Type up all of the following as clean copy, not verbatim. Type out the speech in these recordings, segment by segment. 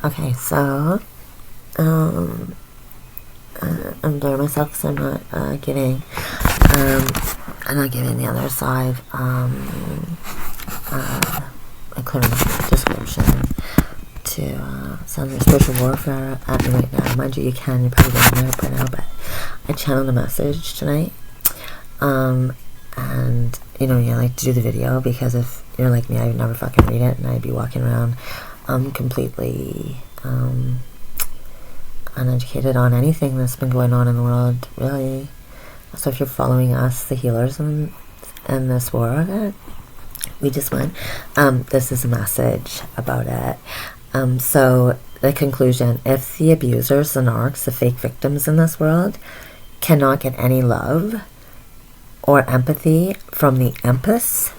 Okay, so I'm blurring myself because I'm not giving the other side a clear description to sound like spiritual warfare at me right now. Mind you, you probably don't know it by now, but I channeled a message tonight. And you know, I like to do the video because if you're like me, I would never fucking read it, and I'd be walking around completely uneducated on anything that's been going on in the world, really. So if you're following us, the healers, in this war that we just went, this is a message about it. So the conclusion: if the abusers, the narcs, the fake victims in this world cannot get any love or empathy from the empaths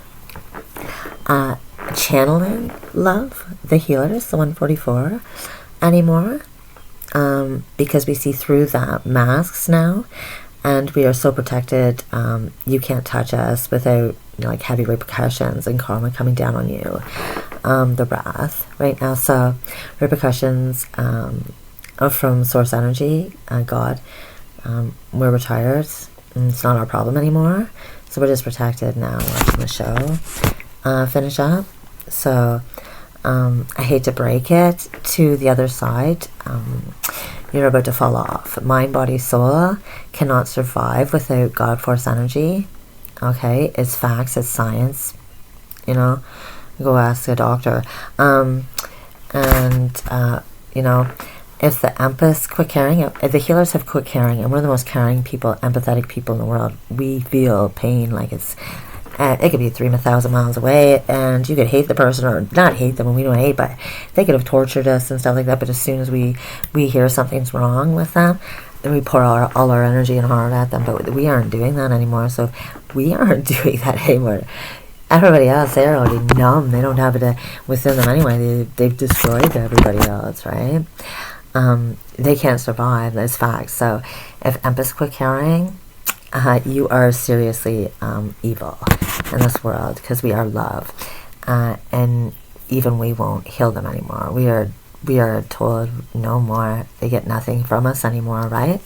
channeling love, the healers, the 144, anymore, because we see through that masks now, and we are so protected. You can't touch us without like heavy repercussions and karma coming down on you. The wrath right now. So repercussions are from source energy, God. We're retired. It's not our problem anymore. So we're just protected now, watching the show finish up. So I hate to break it to the other side. You're about to fall off. Mind, body, soul cannot survive without God force energy. Okay, it's facts, it's science. You know, go ask a doctor. You know, if the empaths quit caring, if the healers have quit caring, and we're the most caring people, empathetic people in the world, we feel pain like it's, it could be 3,000 miles away, and you could hate the person, or not hate them, and we don't hate, but they could have tortured us and stuff like that. But as soon as we hear something's wrong with them, then we pour all our energy and heart at them. But we aren't doing that anymore. So we aren't doing that anymore. Everybody else, they're already numb. They don't have it within them anyway. They've destroyed everybody else, right? They can't survive. That's facts. So if empaths quit caring, you are seriously evil in this world, because we are love, and even we won't heal them anymore. We are told no more. They get nothing from us anymore, right?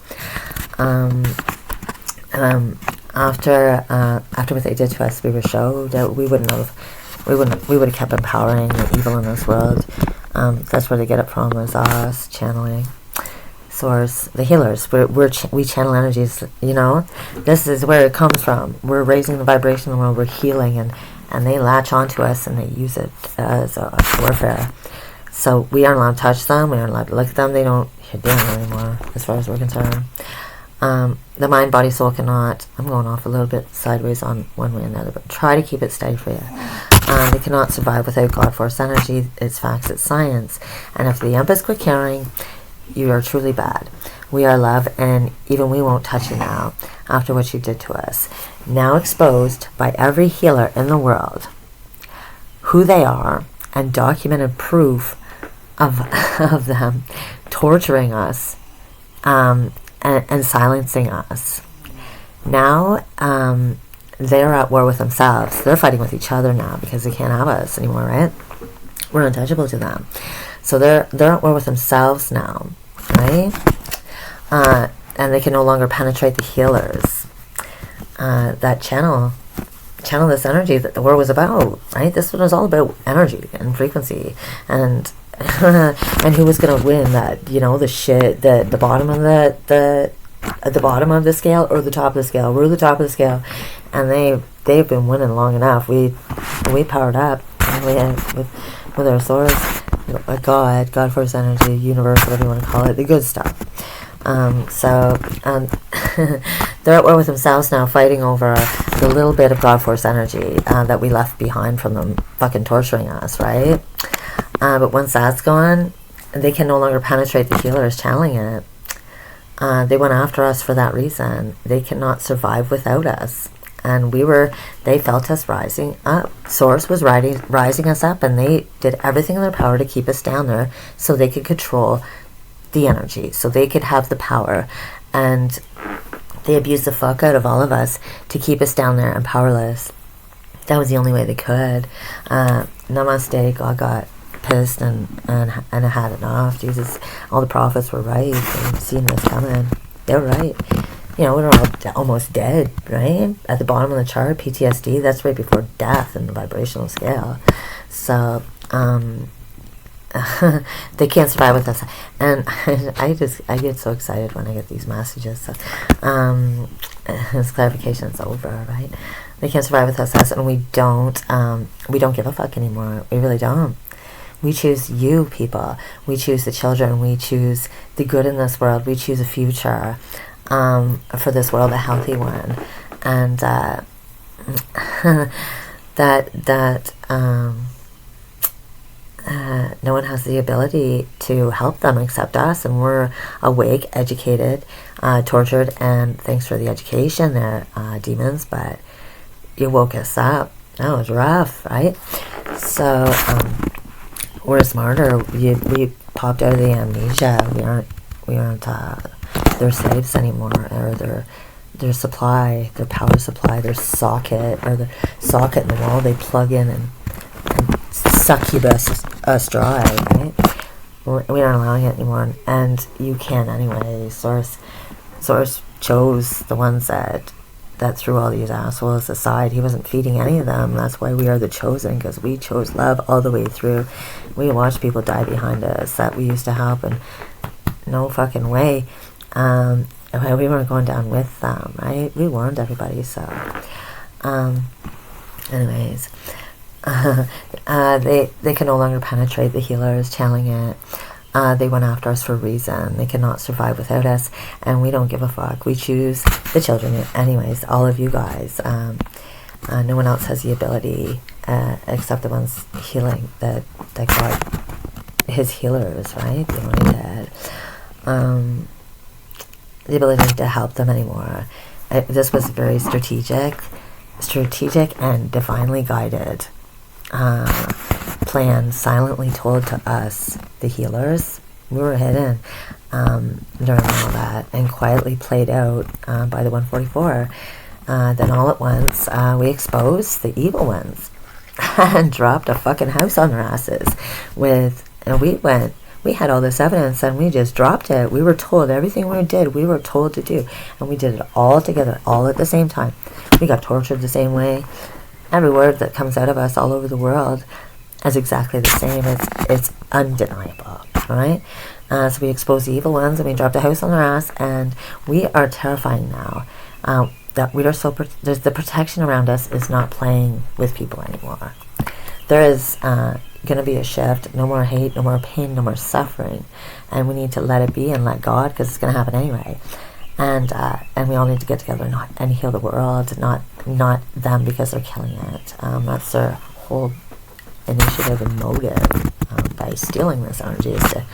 After what they did to us, we were showed that we would have kept empowering the evil in this world. That's where they get it from, is us channeling source, the healers. We channel energies. You know, this is where it comes from. We're raising the vibration in the world. We're healing, and they latch onto us and they use it as a warfare. So we aren't allowed to touch them. We aren't allowed to look at them. They don't hit them anymore, as far as we're concerned. The mind, body, soul cannot. I'm going off a little bit sideways on one way or another, but try to keep it steady for you. They cannot survive without God force energy. It's facts. It's science. And if the empaths quit caring, you are truly bad. We are love, and even we won't touch you now after what you did to us. Now exposed by every healer in the world who they are, and documented proof of them torturing us and silencing us. Now they're at war with themselves. They're fighting with each other now because they can't have us anymore, right? We're untouchable to them. So they're at war with themselves now, right? And they can no longer penetrate the healers that channel this energy that the war was about, right? This one was all about energy and frequency, and and who was going to win that, you know, the bottom of the bottom of the scale or the top of the scale. We're the top of the scale, and they've been winning long enough. We powered up with our source, God force energy, universe, whatever you want to call it, the good stuff. They're at war with themselves now, fighting over the little bit of God force energy that we left behind from them fucking torturing us, right? But once that's gone, they can no longer penetrate the healers channeling it. They went after us for that reason. They cannot survive without us. And they felt us rising up. Source was rising us up, and they did everything in their power to keep us down there so they could control the energy, so they could have the power. And they abused the fuck out of all of us to keep us down there and powerless. That was the only way they could. Namaste, God. pissed and had enough. Jesus, all the prophets were right. They've seen this coming. They're right. You know, we're all almost dead, right? At the bottom of the chart, PTSD, that's right before death in the vibrational scale. So, they can't survive with us. And I get so excited when I get these messages. So, this clarification is over, right? They can't survive with us, and we don't give a fuck anymore. We really don't. We choose you, people. We choose the children. We choose the good in this world. We choose a future for this world, a healthy one. And no one has the ability to help them except us, and we're awake, educated, tortured, and thanks for the education there, demons, but you woke us up. That was rough, right? So we're smarter. We popped out of the amnesia. We aren't their slaves anymore, or their supply, their power supply, their socket, or the socket in the wall they plug in and succubus us dry, right? We aren't allowing it anymore, and you can anyway. Source chose the ones that threw all these assholes aside. He wasn't feeding any of them. That's why we are the chosen, because we chose love all the way through. We watched people die behind us that we used to help, and no fucking way. We weren't going down with them, right? We warned everybody. So, anyways. They can no longer penetrate the healers, channeling it. They went after us for a reason. They cannot survive without us, and we don't give a fuck. We choose the children anyways, all of you guys. No one else has the ability except the ones healing that got his healers, right? The anointed. The ability to help them anymore. This was very strategic and divinely guided plan, silently told to us, the healers. We were hidden during all that, and quietly played out by the 144. Then all at once, we exposed the evil ones and dropped a fucking house on their asses. We had all this evidence, and we just dropped it. We were told everything we did, we were told to do, and we did it all together, all at the same time. We got tortured the same way. Every word that comes out of us all over the world is exactly the same. It's undeniable, right? So we exposed the evil ones, and we dropped a house on their ass, and we are terrifying now. That we are there's the protection around us is not playing with people anymore. There is going to be a shift. No more hate, no more pain, no more suffering, and we need to let it be and let God, because it's going to happen anyway. And we all need to get together and heal the world, not them, because they're killing it. That's their whole initiative and motive by stealing this energy, is to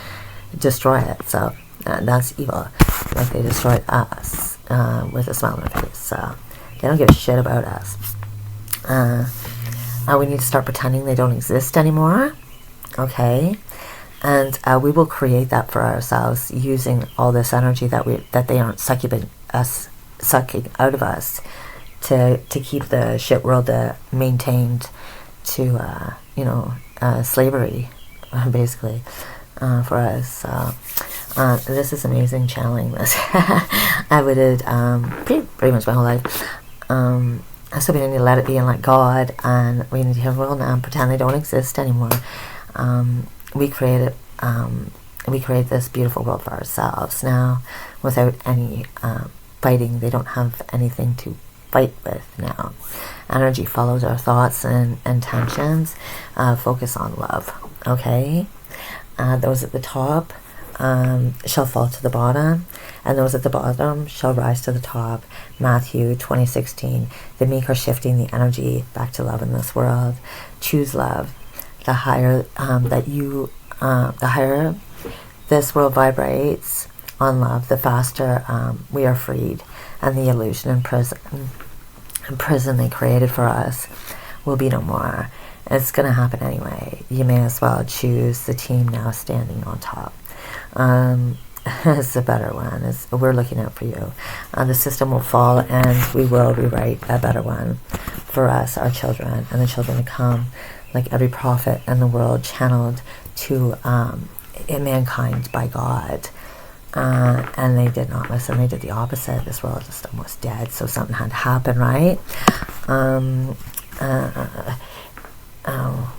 destroy it. So that's evil. Like they destroyed us with a smile on their face. So they don't give a shit about us. We need to start pretending they don't exist anymore. Okay. And we will create that for ourselves using all this energy that they aren't sucking out of us to keep the shit world maintained to slavery, basically, for us. So this is amazing, channeling this. I waited pretty much my whole life. So we need to let it be and let God, and we need to hear the world now and pretend they don't exist anymore. We create this beautiful world for ourselves now, without any fighting. They don't have anything to fight with now. Energy follows our thoughts and intentions. Focus on love. Okay, those at the top shall fall to the bottom, and those at the bottom shall rise to the top. Matthew 20:16. The meek are shifting the energy back to love in this world. Choose love. The higher the higher this world vibrates on love, the faster we are freed, and the illusion and prison they created for us will be no more. It's going to happen anyway. You may as well choose the team now standing on top. It's a better one. We're looking out for you. The system will fall, and we will rewrite a better one for us, our children, and the children to come. like every prophet in the world channeled to in mankind by God. And they did not listen. They did the opposite. This world is almost dead, so something had to happen, right?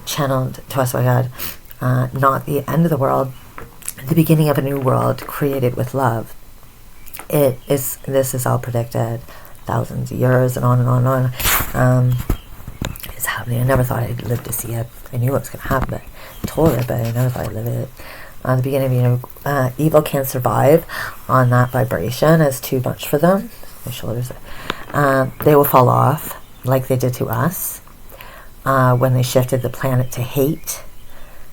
Channeled to us by God, not the end of the world, the beginning of a new world created with love. This is all predicted, thousands of years and on and on and on. It's happening. I never thought I'd live to see it. I knew it was going to happen, but I told it, but I never thought I'd live it. The beginning of evil can't survive on that vibration. It's too much for them. My shoulders. They will fall off like they did to us when they shifted the planet to hate,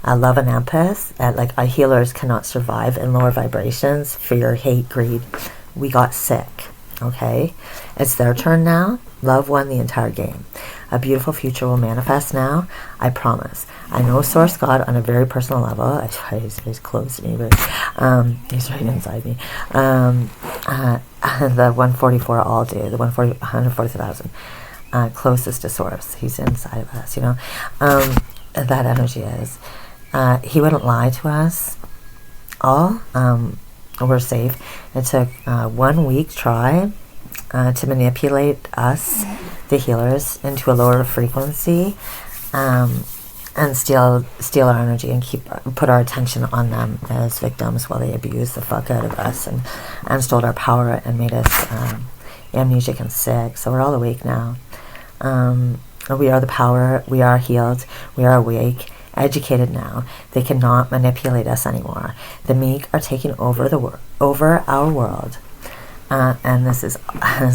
love, and empath. Like our healers cannot survive in lower vibrations. Fear, hate, greed. We got sick. Okay, it's their turn now. Love won the entire game. A beautiful future will manifest now. I promise. I know Source God on a very personal level. He's close to me, but he's right inside me. The 144 all do. The 140,000 closest to Source. He's inside of us. That energy is. He wouldn't lie to us. All. We're safe. It took 1 week try to manipulate us, the healers, into a lower frequency, and steal our energy and put our attention on them as victims while they abused the fuck out of us and stole our power and made us amnesic and sick. So we're all awake now. We are the power. We are healed. We are awake. Educated now. They cannot manipulate us anymore. The meek are taking over over our world. And this is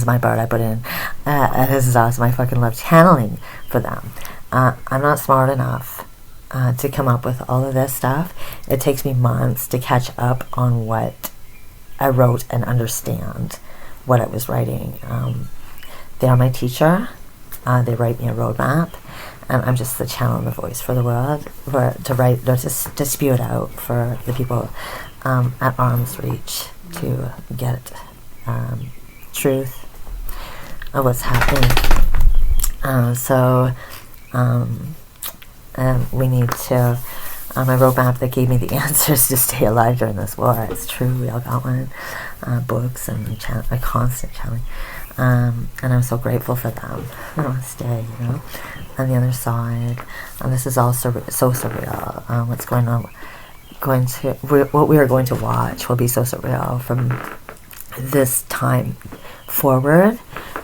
my part I put in. This is awesome. I fucking love channeling for them. I'm not smart enough to come up with all of this stuff. It takes me months to catch up on what I wrote and understand what I was writing. They are my teacher. They write me a roadmap. And I'm just the channel and the voice for the world, to write, to spew it out for the people at arm's reach to get truth of what's happening. We need to. My roadmap that gave me the answers to stay alive during this war. It's true. We all got one. Books and a constant channeling. And I'm so grateful for them. I want to stay, on the other side. And this is all so surreal. What's going on? What we are going to watch will be so surreal from this time forward.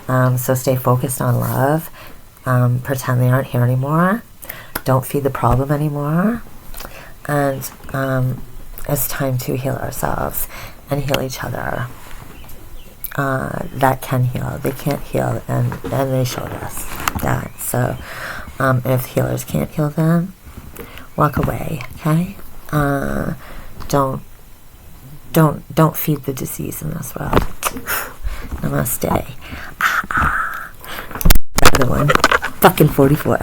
So stay focused on love. Pretend they aren't here anymore. Don't feed the problem anymore. And it's time to heal ourselves and heal each other. That can heal. They can't heal, and they showed us that. So if healers can't heal them, walk away. Okay. Don't feed the disease in this world. Namaste. The other one, fucking 44.